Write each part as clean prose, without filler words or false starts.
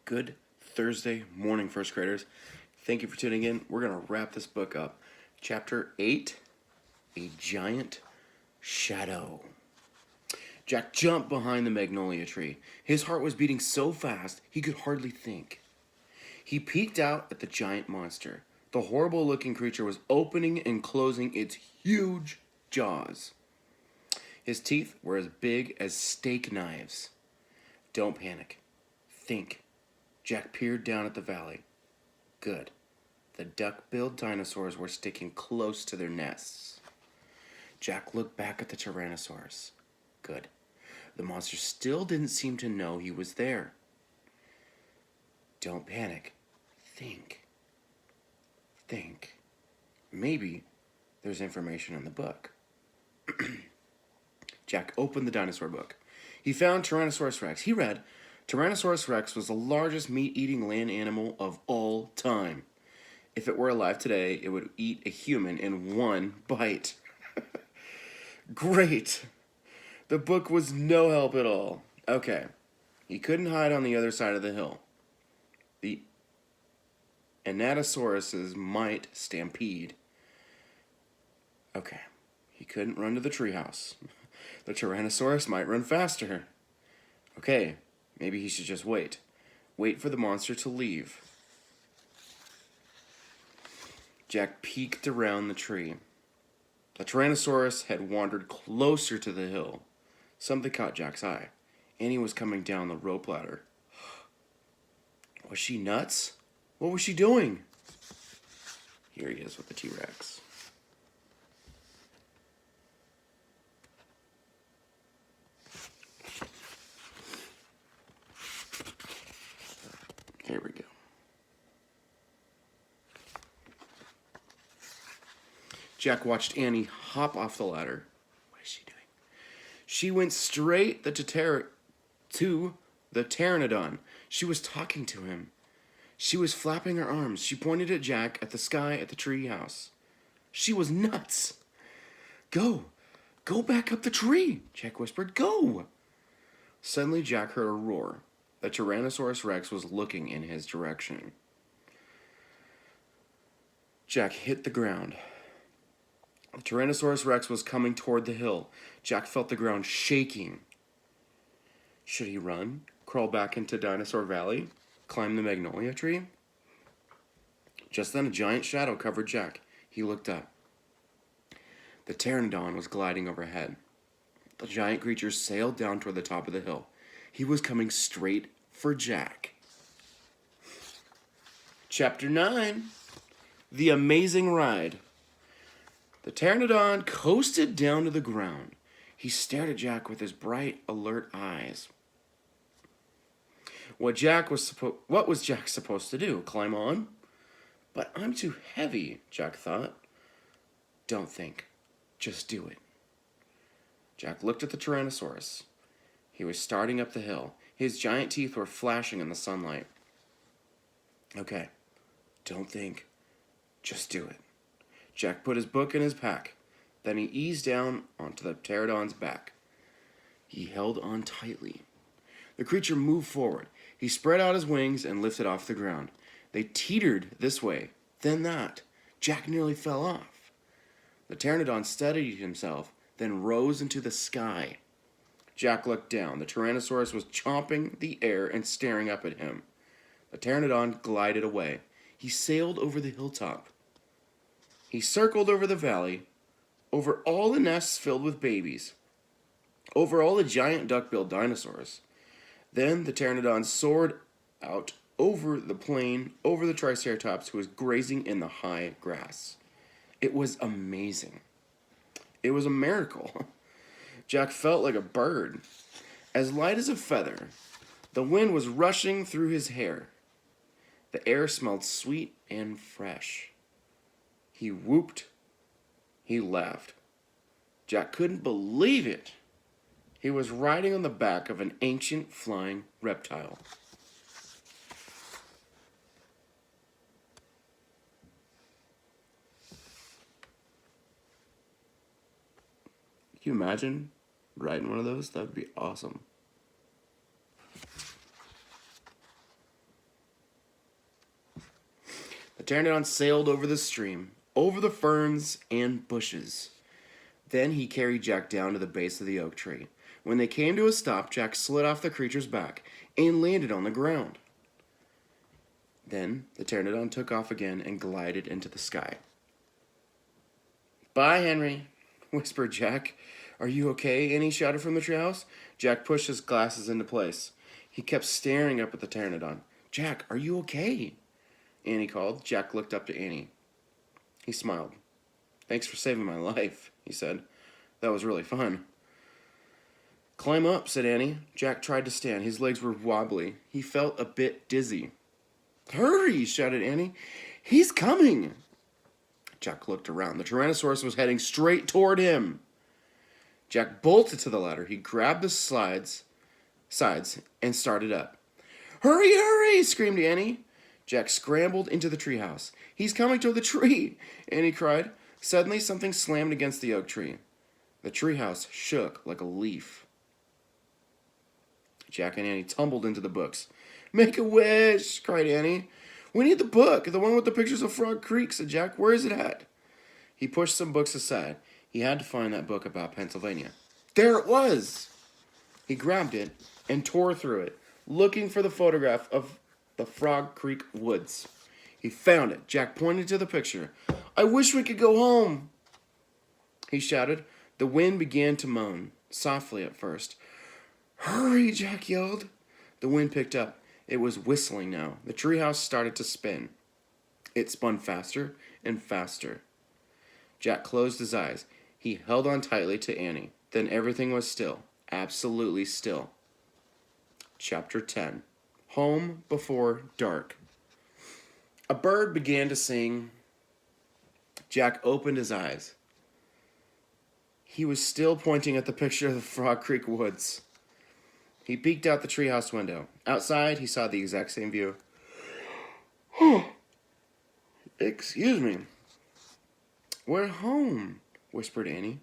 Good Thursday morning, first graders. Thank you for tuning in. We're going to wrap this book up. Chapter 8, A Giant Shadow. Jack jumped behind the magnolia tree. His heart was beating so fast he could hardly think. He peeked out at the giant monster. The horrible-looking creature was opening and closing its huge jaws. His teeth were as big as steak knives. Don't panic. Think. Jack peered down at the valley. Good. The duck-billed dinosaurs were sticking close to their nests. Jack looked back at the Tyrannosaurus. Good. The monster still didn't seem to know he was there. Don't panic. Think. Think. Maybe there's information in the book. Jack opened the dinosaur book. He found Tyrannosaurus Rex. He read, Tyrannosaurus Rex was the largest meat-eating land animal of all time. If it were alive today, it would eat a human in one bite. Great! The book was no help at all. Okay, he couldn't hide on the other side of the hill. The Anatosauruses might stampede. Okay, he couldn't run to the treehouse. The Tyrannosaurus might run faster. Okay, maybe he should just wait. Wait for the monster to leave. Jack peeked around the tree. The Tyrannosaurus had wandered closer to the hill. Something caught Jack's eye, and he was coming down the rope ladder. Was she nuts? What was she doing? Here he is with the T-Rex. Here we go. Jack watched Annie hop off the ladder. What is she doing? She went straight to the Pteranodon. She was talking to him. She was flapping her arms. She pointed at Jack, at the sky, at the tree house. She was nuts. Go. Go back up the tree, Jack whispered. Go. Suddenly, Jack heard a roar. The Tyrannosaurus Rex was looking in his direction. Jack hit the ground. The Tyrannosaurus Rex was coming toward the hill. Jack felt the ground shaking. Should he run? Crawl back into Dinosaur Valley? Climb the magnolia tree? Just then a giant shadow covered Jack. He looked up. The Pteranodon was gliding overhead. The giant creature sailed down toward the top of the hill. He was coming straight for Jack. Chapter 9, The Amazing Ride. The Pteranodon coasted down to the ground. He stared at Jack with his bright, alert eyes. What was Jack supposed to do? Climb on? But I'm too heavy, Jack thought. Don't think. Just do it. Jack looked at the Tyrannosaurus. He was starting up the hill. His giant teeth were flashing in the sunlight. Okay, don't think. Just do it. Jack put his book in his pack. Then he eased down onto the pterodon's back. He held on tightly. The creature moved forward. He spread out his wings and lifted off the ground. They teetered this way, then that. Jack nearly fell off. The pteranodon steadied himself, then rose into the sky. Jack looked down. The Tyrannosaurus was chomping the air and staring up at him. The pteranodon glided away. He sailed over the hilltop. He circled over the valley, over all the nests filled with babies, over all the giant duck-billed dinosaurs. Then the Pteranodon soared out over the plain, over the Triceratops who was grazing in the high grass. It was amazing. It was a miracle. Jack felt like a bird, as light as a feather. The wind was rushing through his hair. The air smelled sweet and fresh. He whooped. He laughed. Jack couldn't believe it. He was riding on the back of an ancient flying reptile. Can you imagine riding one of those? That would be awesome. pteranodon sailed over the stream, over the ferns and bushes. Then he carried Jack down to the base of the oak tree. When they came to a stop, Jack slid off the creature's back and landed on the ground. Then the pteranodon took off again and glided into the sky. "Bye, Henry," whispered Jack. "Are you okay?" Annie shouted from the treehouse. Jack pushed his glasses into place. He kept staring up at the pteranodon. "Jack, are you okay?" Annie called. Jack looked up to Annie. He smiled. "Thanks for saving my life," he said. "That was really fun." "Climb up," said Annie. Jack tried to stand. His legs were wobbly. He felt a bit dizzy. "Hurry!" shouted Annie. "He's coming!" Jack looked around. The Tyrannosaurus was heading straight toward him. Jack bolted to the ladder. He grabbed the sides and started up. "Hurry, hurry!" screamed Annie. Jack scrambled into the treehouse. "He's coming toward the tree!" Annie cried. Suddenly, something slammed against the oak tree. The treehouse shook like a leaf. Jack and Annie tumbled into the books. "Make a wish!" cried Annie. "We need the book, the one with the pictures of Frog Creek," said Jack. "Where is it at?" He pushed some books aside. He had to find that book about Pennsylvania. There it was! He grabbed it and tore through it, looking for the photograph of the Frog Creek woods. He found it. Jack pointed to the picture. "I wish we could go home!" he shouted. The wind began to moan, softly at first. "Hurry!" Jack yelled. The wind picked up. It was whistling now. The treehouse started to spin. It spun faster and faster. Jack closed his eyes. He held on tightly to Annie. Then everything was still. Absolutely still. Chapter 10. Home Before Dark. A bird began to sing. Jack opened his eyes. He was still pointing at the picture of the Frog Creek woods. He peeked out the treehouse window. Outside, he saw the exact same view. "Excuse me." "We're home," whispered Annie.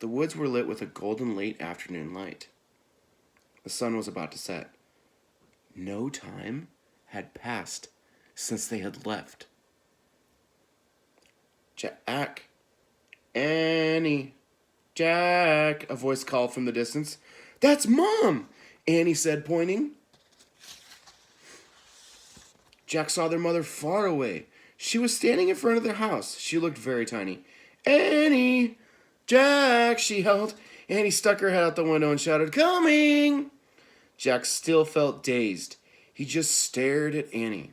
The woods were lit with a golden late afternoon light. The sun was about to set. No time had passed since they had left. "Jack! Annie! Jack!" a voice called from the distance. "That's Mom!" Annie said, pointing. Jack saw their mother far away. She was standing in front of their house. She looked very tiny. "Annie! Jack!" she yelled. Annie stuck her head out the window and shouted, "Coming!" Jack still felt dazed. He just stared at Annie.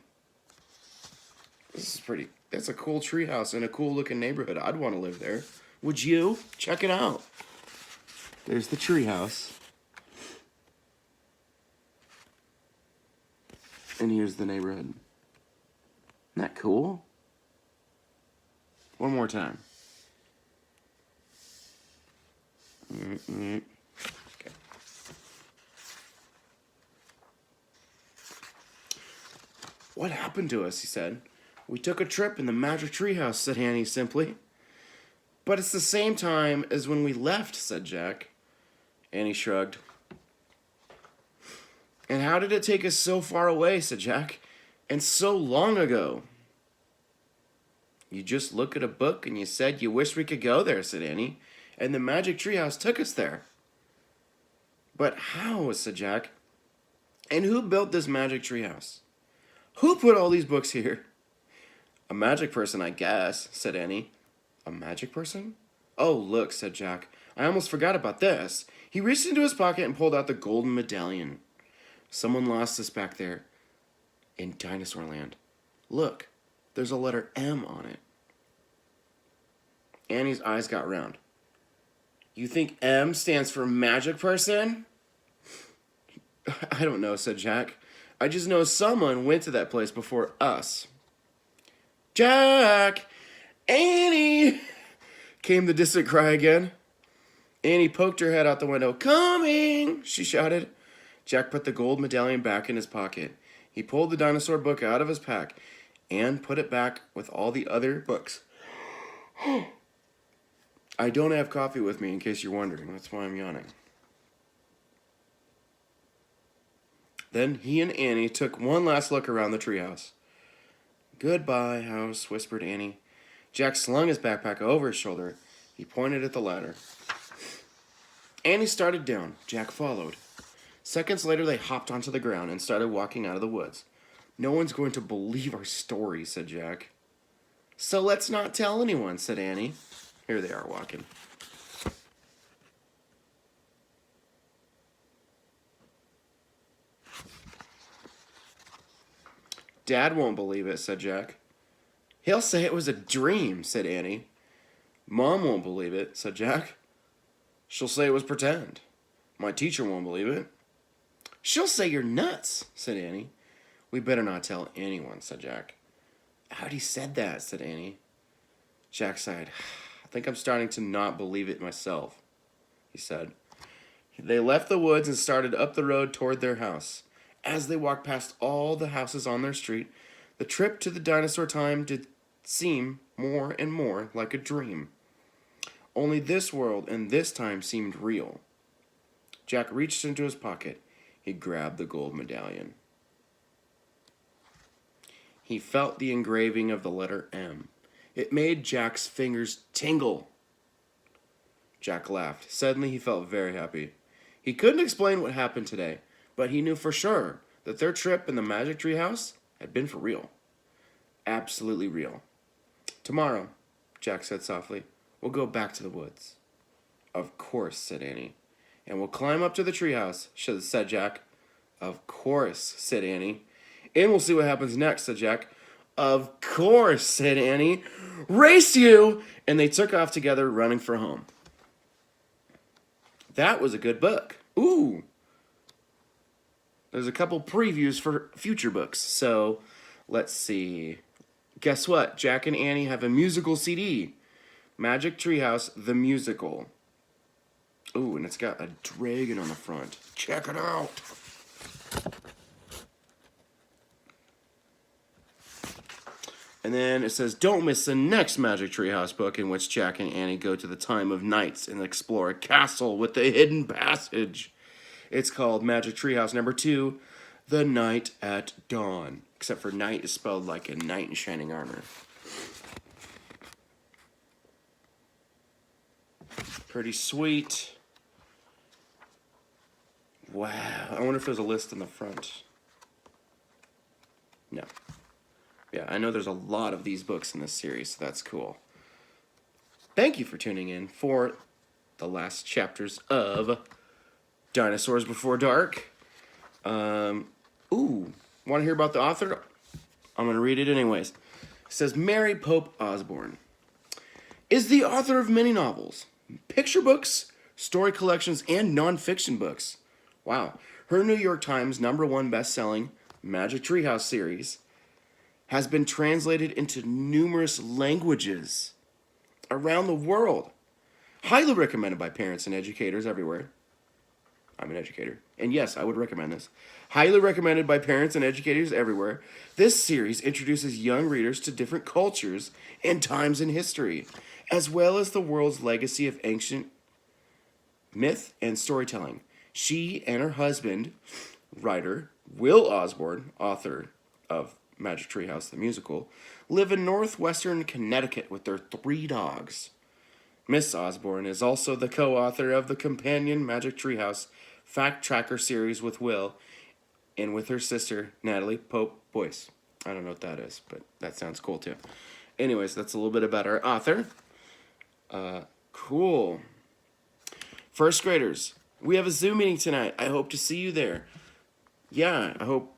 That's a cool treehouse in a cool looking neighborhood. I'd want to live there. Would you? Check it out. There's the treehouse. And here's the neighborhood. Isn't that cool? One more time. Okay. "What happened to us?" he said. "We took a trip in the magic treehouse," said Annie simply. "But it's the same time as when we left," said Jack. Annie shrugged. "And how did it take us so far away?" said Jack. "And so long ago?" "You just look at a book and you said you wish we could go there," said Annie. "And the magic treehouse took us there." "But how?" said Jack. "And who built this magic treehouse? Who put all these books here?" "A magic person, I guess," said Annie. "A magic person? Oh, look," said Jack. "I almost forgot about this." He reached into his pocket and pulled out the golden medallion. "Someone lost this back there in Dinosaur Land. Look, there's a letter M on it." Annie's eyes got round. "You think M stands for magic person?" "I don't know," said Jack. "I just know someone went to that place before us." "Jack! Annie!" came the distant cry again. Annie poked her head out the window. "Coming!" she shouted. Jack put the gold medallion back in his pocket. He pulled the dinosaur book out of his pack and put it back with all the other books. I don't have coffee with me, in case you're wondering. That's why I'm yawning. Then he and Annie took one last look around the treehouse. Goodbye, house, whispered Annie. Jack slung his backpack over his shoulder. He pointed at the ladder. Annie started down. Jack followed. Seconds later, they hopped onto the ground and started walking out of the woods. No one's going to believe our story, said Jack. So let's not tell anyone, said Annie. Here they are walking. Dad won't believe it, said Jack. He'll say it was a dream, said Annie. Mom won't believe it, said Jack. She'll say it was pretend. My teacher won't believe it. She'll say you're nuts, said Annie. We better not tell anyone, said Jack. How'd he said that, said Annie. Jack sighed. I think I'm starting to not believe it myself, he said. They left the woods and started up the road toward their house. As they walked past all the houses on their street, the trip to the dinosaur time did seem more and more like a dream. Only this world and this time seemed real. Jack reached into his pocket. He grabbed the gold medallion. He felt the engraving of the letter M. It made Jack's fingers tingle. Jack laughed. Suddenly he felt very happy. He couldn't explain what happened today, but he knew for sure that their trip in the Magic Tree House had been for real. Absolutely real. Tomorrow, Jack said softly, we'll go back to the woods. Of course, said Annie. And we'll climb up to the treehouse, said Jack. Of course, said Annie. And we'll see what happens next, said Jack. Of course, said Annie. Race you! And they took off together, running for home. That was a good book. Ooh. There's a couple previews for future books. So, let's see. Guess what? Jack and Annie have a musical CD. Magic Treehouse, the musical. Ooh, and it's got a dragon on the front. Check it out. And then it says, don't miss the next Magic Treehouse book in which Jack and Annie go to the time of nights and explore a castle with the hidden passage. It's called Magic Treehouse number 2, The Night at Dawn. Except for night is spelled like a knight in shining armor. Pretty sweet. Wow. I wonder if there's a list in the front. No. Yeah, I know there's a lot of these books in this series, so that's cool. Thank you for tuning in for the last chapters of Dinosaurs Before Dark. Want to hear about the author? I'm going to read it anyways. It says, Mary Pope Osborne is the author of many novels, picture books, story collections, and nonfiction books. Wow. Her New York Times #1 best-selling Magic Treehouse series has been translated into numerous languages around the world. Highly recommended by parents and educators everywhere. I'm an educator. And yes, I would recommend this. Highly recommended by parents and educators everywhere. This series introduces young readers to different cultures and times in history, as well as the world's legacy of ancient myth and storytelling. She and her husband, writer Will Osborne, author of Magic Treehouse the musical, live in northwestern Connecticut with their 3 dogs. Miss Osborne is also the co-author of the companion Magic Treehouse Fact Tracker series with Will and with her sister, Natalie Pope Boyce. I don't know what that is, but that sounds cool too. Anyways, that's a little bit about our author. Cool. First graders, we have a Zoom meeting tonight. I hope to see you there. Yeah, I hope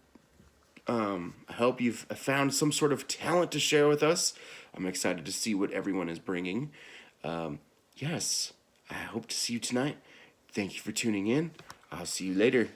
you've found some sort of talent to share with us. I'm excited to see what everyone is bringing. Yes, I hope to see you tonight. Thank you for tuning in. I'll see you later.